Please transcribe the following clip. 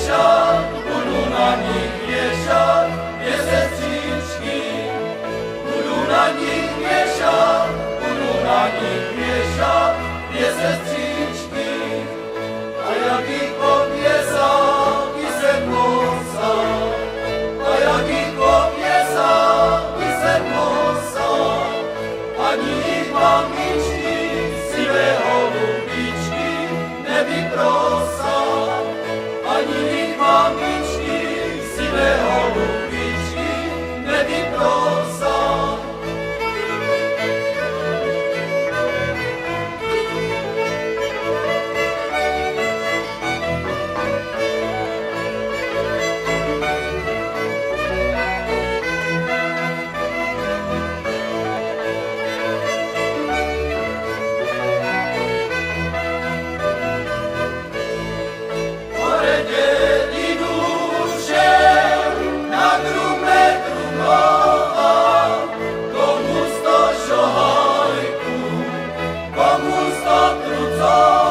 wiesiać, bólu na nich wiesiać, nie zestrzyczki. Bólu na nich wiesiać, bólu na nich wiesiać, nie zestrzyczki. A jak ich podniesa i sermosa, a jak ich podniesa i sermosa, ani ich mamiczki, siwe holubiczki, nie wyprosa. Ani ich mamiczki, siwe holubiczki, nie wyprosa. Komu sto trucą